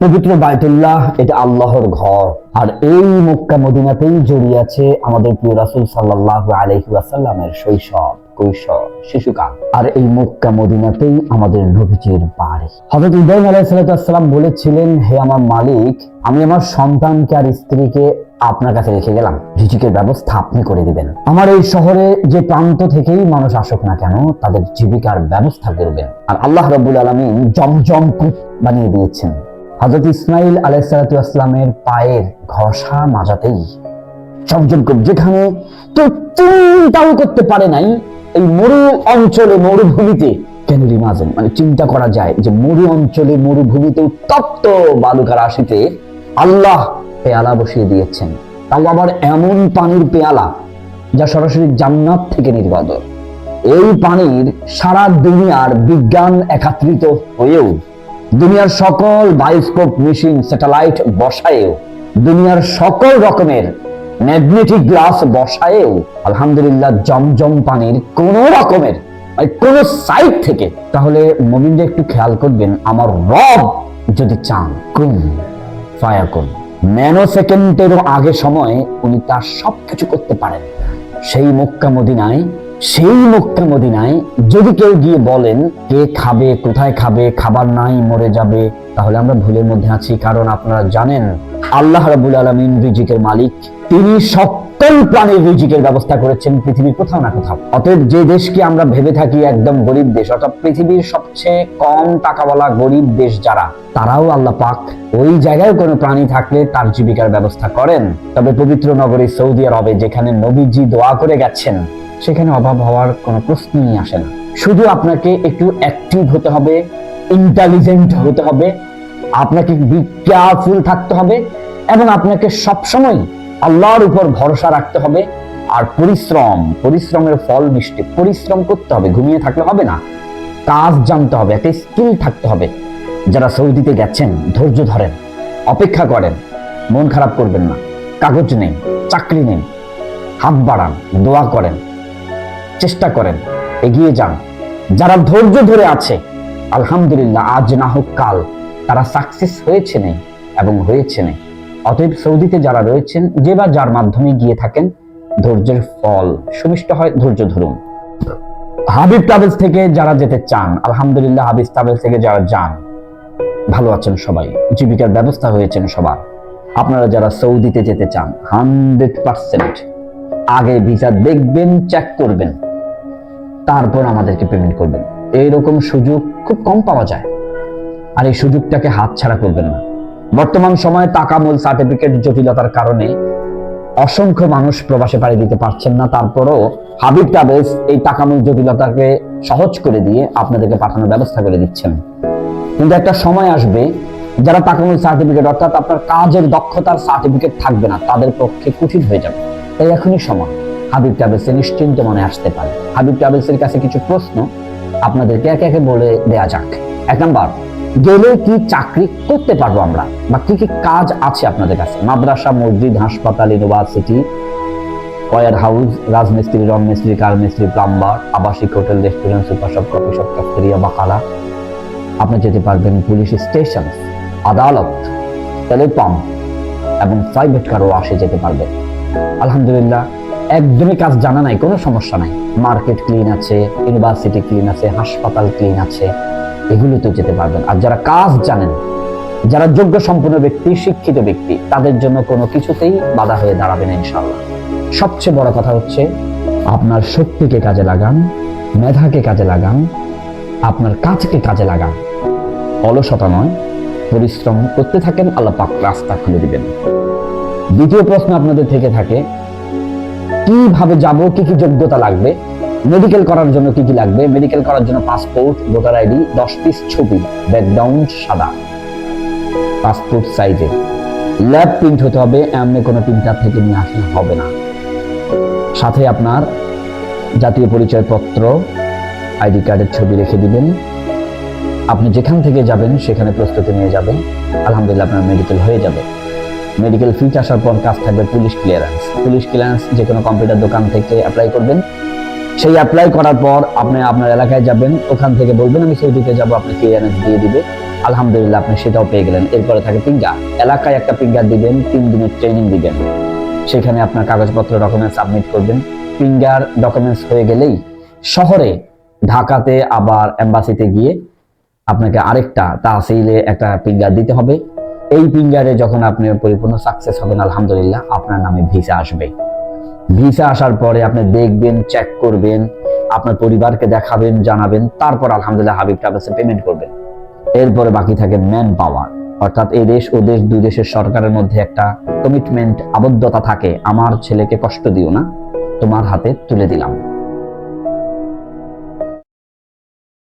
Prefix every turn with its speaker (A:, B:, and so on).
A: পবিত্র বাইতুল্লাহ এটা আল্লাহর ঘর, আর এই মক্কা মদিনাতেই জড়িয়ে আছে আমাদের প্রিয় রাসূল সাল্লাল্লাহু আলাইহি ওয়াসাল্লামের শৈশব, কৈশোর, শিশুকাল। আর এই মক্কা মদিনাতেই আমাদের নবীজির বাড়ি। হযরত ইব্রাহিম আলাইহিস সালাম বলেছিলেন, হে আমার মালিক, আমি আমার সন্তানকে আর স্ত্রীকে আপনার কাছে রেখে গেলাম, রিজিকের ব্যবস্থা আপনি করে দিবেন। আমার এই শহরে যে প্রান্ত থেকেই মানুষ আসুক না কেন, তাদের জীবিকার ব্যবস্থা করবেন। আর আল্লাহ রাব্বুল আলামিন জমজম কূপ বানিয়ে দিয়েছেন। হযরত ইসমাঈল আলাইহিস সালামের পায়ের ঘষা মাজাতেই জমজম কূপ, যেখানে কেউ চিন্তাও করতে পারে নাই এই মরু অঞ্চলে, মরুভূমিতে কেন ইমাজিন, মানে চিন্তা করা যায় যে মরু অঞ্চলে, মরুভূমিতে উত্তপ্ত বালুকা রাশিতে আল্লাহ পেয়ালা বসিয়ে দিয়েছেন, তাও আবার এমন পানির পেয়ালা যা সরাসরি জান্নাত থেকে নির্গত। এই পানির সারা দুনিয়ার বিজ্ঞান একত্রিত হয়েও, দুনিয়ার সকল বায়োস্কোপ মেশিন, স্যাটেলাইট বসায়েও, দুনিয়ার সকল রকমের ম্যাগনেটিক গ্লাস বসায়েও আলহামদুলিল্লাহ জমজম পানির কোন রকমের কোন সাইড থেকে, তাহলে মুমিনরা একটু খেয়াল করবেন, আমার রব যদি চান, কুন ফায়াকুন, ন্যানো সেকেন্ডেরও আগে সময় উনি তার সবকিছু করতে পারেন। সেই মক্কা মদিনায় যদি কেউ গিয়ে বলেন কে খাবে, কোথায় খাবে, খাবার নাই মরে যাবে, তাহলে আমরা ভুলের মধ্যে আছি। কারণ আপনারা জানেন আল্লাহ রাব্বুল আলামিন রিজিকের মালিক, তিনি সকল প্রাণীর রিজিকের ব্যবস্থা করেছেন পৃথিবীর কোথাও না কোথাও। অতএব যে দেশকে আমরা ভেবে থাকি একদম গরিব দেশ, অর্থাৎ পৃথিবীর সবচেয়ে কম টাকাওয়ালা গরিব দেশ যারা, তারাও আল্লাহ পাক ওই জায়গায় কোনো প্রাণী থাকলে তার জীবিকার ব্যবস্থা করেন। তবে পবিত্র নগরী সৌদি আরবে, যেখানে নবীজি দোয়া করে গেছেন, সেখানে অভাব হওয়ার কোনো প্রশ্নই আসে না। শুধু আপনাকে একটু অ্যাক্টিভ হতে হবে, ইন্টেলিজেন্ট হতে হবে, আপনাকে বি কেয়ারফুল থাকতে হবে, এবং আপনাকে সবসময় আল্লাহর উপর ভরসা রাখতে হবে। আর পরিশ্রমের ফল মিষ্টি। পরিশ্রম করতে হবে, ঘুমিয়ে থাকলে হবে না, কাজ জানতে হবে, একটা স্কিল থাকতে হবে। যারা সৌদিতে গেছেন ধৈর্য ধরেন, অপেক্ষা করেন, মন খারাপ করবেন না। কাগজ নেই, চাকরি নেই, হাত বাড়ান, দোয়া করেন, চেষ্টা করেন, এগিয়ে যান। যারা ধৈর্য ধরে আছে আলহামদুলিল্লাহ, আজ না হোক কাল তারা সাকসেস হয়েছে নেই এবং হয়েছে নেই। অতএব সৌদিতে যারা রয়েছেন, যে বা যার মাধ্যমে গিয়ে থাকেন, ধৈর্যের ফল সুমিষ্ট হয়, ধৈর্য ধরুন। হাবিব ট্রাভেলস থেকে যারা যেতে চান, আলহামদুলিল্লাহ হাবিব ট্রাভেলস থেকে যারা যান, ভালো আছেন সবাই, জীবিকার ব্যবস্থা হয়েছেন সবার। আপনারা যারা সৌদিতে যেতে চান 100% আগে ভিসা দেখবেন, চেক করবেন, তারপর আমাদেরকে পেমেন্ট করবেন। এইরকম সুযোগ খুব কম পাওয়া যায়, আর এই সুযোগটাকে হাতছাড়া করবেন না। বর্তমান সময়ে টাকামূল সার্টিফিকেট জটিলতার কারণে অসংখ্য মানুষ প্রবাসে পাড়ি দিতে পারছেন না। তারপরও হাবিব ট্রাভেলস এই টাকামূল জটিলতাকে সহজ করে দিয়ে আপনাদেরকে পাঠানোর ব্যবস্থা করে দিচ্ছেন। কিন্তু একটা সময় আসবে যারা টাকামূল সার্টিফিকেট, অর্থাৎ আপনার কাজের দক্ষতার সার্টিফিকেট থাকবে না, তাদের পক্ষে কঠিন হয়ে যাবে। তাই এখনই সময় হাবিব ট্রাভেলসে নিশ্চিন্ত মনে আসতে পারে। হাবিব ট্রাভেলসের কাছে কিছু প্রশ্ন আপনাদেরকে একে একে বলে দেয়া যাক। 1 নাম্বার, গেলে কি চাকরি করতে পারবো আমরা, বা কি কি কাজ আছে আপনাদের কাছে? মাদ্রাসা, মসজিদ, হাসপাতাল, ইউনিভার্সিটি, ওয়্যার হাউস, রাজমিস্ত্রি, রং মিস্ত্রি, কার মিস্ত্রি, প্লাম্বার, আবাসিক, hotel, restaurant, super shop, coffee shop, cafeteria, বাকালা। আপনি যেতে পারবেন পুলিশ স্টেশন, আদালত, তেলের পাম্প এবং প্রাইভেট কারও আসে যেতে পারবেন। আলহামদুলিল্লাহ একদমই কাজ জানা নাই, কোনো সমস্যা নাই। মার্কেট ক্লিন আছে, ইউনিভার্সিটি ক্লিন আছে, হাসপাতাল ক্লিন আছে, এগুলোতে যেতে পারবেন। আর যারা কাজ জানেন, যারা যোগ্য সম্পন্ন ব্যক্তি, শিক্ষিত ব্যক্তি, তাদের জন্য কোনো কিছুতেই বাধা হয়ে দাঁড়াবে না ইনশাআল্লাহ। সবচেয়ে বড় কথা হচ্ছে আপনার শক্তিকে কাজে লাগান, মেধাকে কাজে লাগান, আপনার কাজকে কাজে লাগান। অলসতা নয়, পরিশ্রম করতে থাকেন, আল্লাহ পাক রাস্তা খুলে দিবেন। দ্বিতীয় প্রশ্ন আপনাদের থেকে থাকে, কিভাবে যাব, কি কি যোগ্যতা লাগবে, মেডিকেল করার জন্য কি কি লাগবে? মেডিকেল করার জন্য পাসপোর্ট, ভোটার আইডি, 10 পিস ছবি, ব্যাকগ্রাউন্ড সাদা, পাসপোর্ট সাইজে, ল্যাব প্রিন্ট হতে হবে, এমনি কোনো প্রিন্টার থেকে নিয়ে আসলে হবে না। সাথে আপনার জাতীয় পরিচয়পত্র, আইডি কার্ডের ছবি রেখে দিবেন। আপনি যেখান থেকে যাবেন সেখানে প্রস্তুতি নিয়ে যাবেন, আলহামদুলিল্লাহ আপনার মেডিকেল হয়ে যাবে। মেডিকেল ফিট আসার পর কাজ থাকবে পুলিশ ক্লিয়ারেন্স। যে কোনো কম্পিউটার দোকান থেকে অ্যাপ্লাই করবেন। সেই অ্যাপ্লাই করার পর আপনি আপনার এলাকায় যাবেন, ওখান থেকে বলবেন আমি সৌদিতে যাব, আপনি ক্লিয়ারেন্স দিয়ে দিবে। আলহামদুলিল্লাহ আপনি সেটাও পেয়ে গেলেন। এরপরে থাকে পিঙ্গা। এলাকায় একটা পিঙ্গা দিবেন, 3 দিনের ট্রেনিং দিবেন, সেখানে আপনার কাগজপত্র ডকুমেন্টস সাবমিট করবেন। পিঙ্গার ডকুমেন্টস হয়ে গেলেই শহরে ঢাকাতে আবার এম্বাসিতে গিয়ে আপনাকে আরেকটা তাহসিলে একটা পিঙ্গার দিতে হবে। এই পিঙ্গারে যখন আপনি পরিপূর্ণ সাকসেস হবেন, আলহামদুলিল্লাহ আপনার নামে ভিসা আসবে। ভিসা আসার পরে আপনি দেখবেন, চেক করবেন, আপনার পরিবারকে দেখাবেন, জানাবেন, তারপর আলহামদুলিল্লাহ হাবিব ট্রাভেলসে পেমেন্ট করবেন। এরপরে বাকি থাকে ম্যান পাওয়ার, অর্থাৎ এই দেশ ও দেশ, দুই দেশের সরকারের মধ্যে একটা কমিটমেন্ট, আবদ্ধতা থাকে, আমার ছেলেকে কষ্ট দিও না, তোমার হাতে তুলে দিলাম।